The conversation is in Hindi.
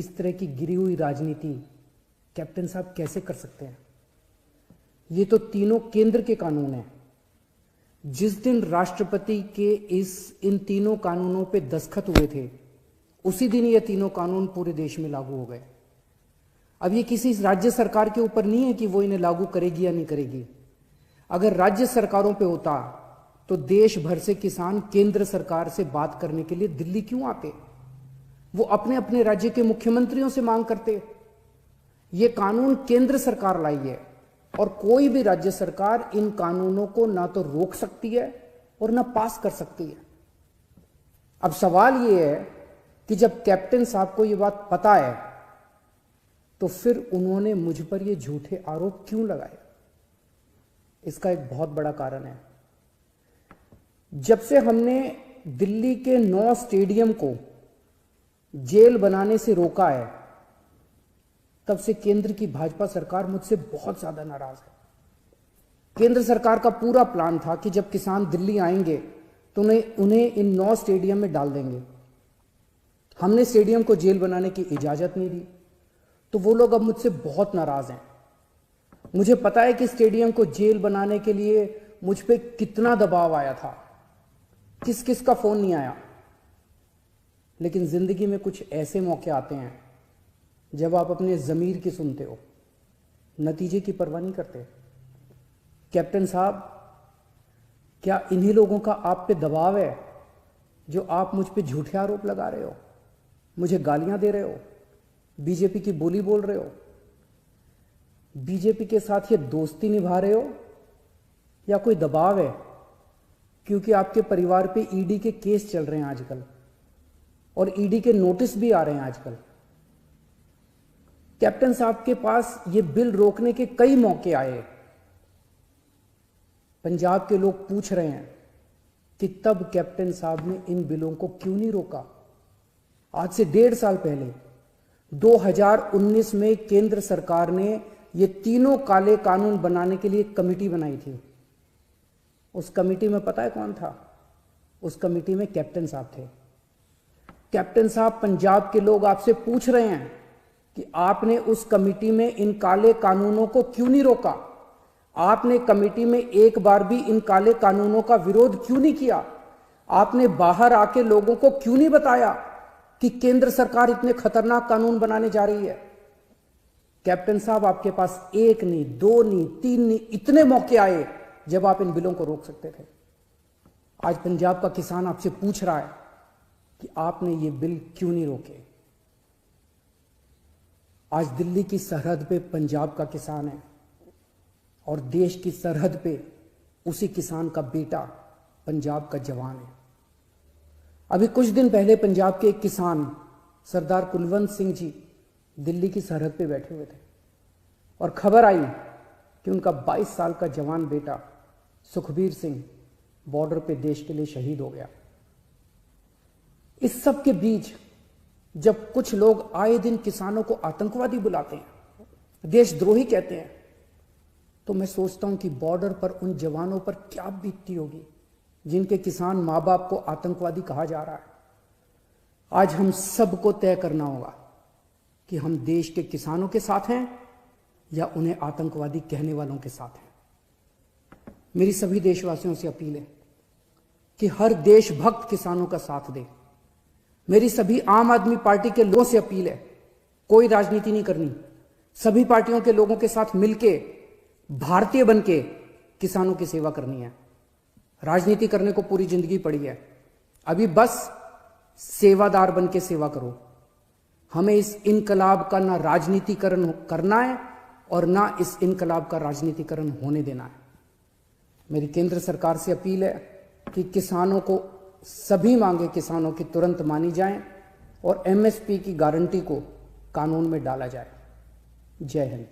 इस तरह की गिरी हुई राजनीति कैप्टन साहब कैसे कर सकते हैं? ये तो तीनों केंद्र के कानून हैं। जिस दिन राष्ट्रपति के इन तीनों कानूनों पे दस्तखत हुए थे, उसी दिन ये तीनों कानून पूरे देश में लागू हो गए। अब ये किसी राज्य सरकार के ऊपर नहीं है कि वो इन्हें लागू करेगी या नहीं करेगी। अगर राज्य सरकारों पे होता तो देश भर से किसान केंद्र सरकार से बात करने के लिए दिल्ली क्यों आते? वो अपने अपने राज्य के मुख्यमंत्रियों से मांग करते। ये कानून केंद्र सरकार लाई है और कोई भी राज्य सरकार इन कानूनों को ना तो रोक सकती है और ना पास कर सकती है। अब सवाल ये है कि जब कैप्टन साहब को ये बात पता है तो फिर उन्होंने मुझ पर ये झूठे आरोप क्यों लगाए? इसका एक बहुत बड़ा कारण है। जब से हमने दिल्ली के 9 स्टेडियम को जेल बनाने से रोका है, तब से केंद्र की भाजपा सरकार मुझसे बहुत ज्यादा नाराज है। केंद्र सरकार का पूरा प्लान था कि जब किसान दिल्ली आएंगे तो उन्हें इन 9 स्टेडियम में डाल देंगे। हमने स्टेडियम को जेल बनाने की इजाजत नहीं दी, तो वो लोग अब मुझसे बहुत नाराज हैं। मुझे पता है कि स्टेडियम को जेल बनाने के लिए मुझ पे कितना दबाव आया था, किस किस का फोन नहीं आया। लेकिन जिंदगी में कुछ ऐसे मौके आते हैं जब आप अपने जमीर की सुनते हो, नतीजे की परवाह नहीं करते। कैप्टन साहब, क्या इन्हीं लोगों का आप पे दबाव है जो आप मुझ पे झूठे आरोप लगा रहे हो, मुझे गालियां दे रहे हो, बीजेपी की बोली बोल रहे हो, बीजेपी के साथ ये दोस्ती निभा रहे हो, या कोई दबाव है क्योंकि आपके परिवार पे ईडी के केस चल रहे हैं आजकल और ईडी के नोटिस भी आ रहे हैं आजकल? कैप्टन साहब के पास ये बिल रोकने के कई मौके आए। पंजाब के लोग पूछ रहे हैं कि तब कैप्टन साहब ने इन बिलों को क्यों नहीं रोका? आज से 1.5 साल पहले 2019 में केंद्र सरकार ने ये तीनों काले कानून बनाने के लिए कमेटी बनाई थी। उस कमेटी में पता है कौन था? उस कमेटी में कैप्टन साहब थे। कैप्टन साहब, पंजाब के लोग आपसे पूछ रहे हैं कि आपने उस कमेटी में इन काले कानूनों को क्यों नहीं रोका? आपने कमेटी में एक बार भी इन काले कानूनों का विरोध क्यों नहीं किया? आपने बाहर आके लोगों को क्यों नहीं बताया कि केंद्र सरकार इतने खतरनाक कानून बनाने जा रही है? कैप्टन साहब, आपके पास 1 नहीं, 2 नहीं, 3 नहीं, इतने मौके आए जब आप इन बिलों को रोक सकते थे। आज पंजाब का किसान आपसे पूछ रहा है कि आपने ये बिल क्यों नहीं रोके। आज दिल्ली की सरहद पे पंजाब का किसान है और देश की सरहद पे उसी किसान का बेटा पंजाब का जवान है। अभी कुछ दिन पहले पंजाब के एक किसान सरदार कुलवंत सिंह जी दिल्ली की सरहद पे बैठे हुए थे और खबर आई कि उनका 22 साल का जवान बेटा सुखबीर सिंह बॉर्डर पे देश के लिए शहीद हो गया। इस सब के बीच जब कुछ लोग आए दिन किसानों को आतंकवादी बुलाते हैं, देशद्रोही कहते हैं, तो मैं सोचता हूं कि बॉर्डर पर उन जवानों पर क्या बीतती होगी जिनके किसान मां बाप को आतंकवादी कहा जा रहा है। आज हम सबको तय करना होगा कि हम देश के किसानों के साथ हैं या उन्हें आतंकवादी कहने वालों के साथ हैं। मेरी सभी देशवासियों से अपील है कि हर देशभक्त किसानों का साथ दे। मेरी सभी आम आदमी पार्टी के लोगों से अपील है, कोई राजनीति नहीं करनी, सभी पार्टियों के लोगों के साथ मिलके भारतीय बनके किसानों की सेवा करनी है। राजनीति करने को पूरी जिंदगी पड़ी है, अभी बस सेवादार बनके सेवा करो। हमें इस इनकलाब का ना राजनीतिकरण करना है और ना इस इनकलाब का राजनीतिकरण होने देना है। मेरी केंद्र सरकार से अपील है कि किसानों को सभी मांगे किसानों की तुरंत मानी जाएं और एमएसपी की गारंटी को कानून में डाला जाए। जय हिंद।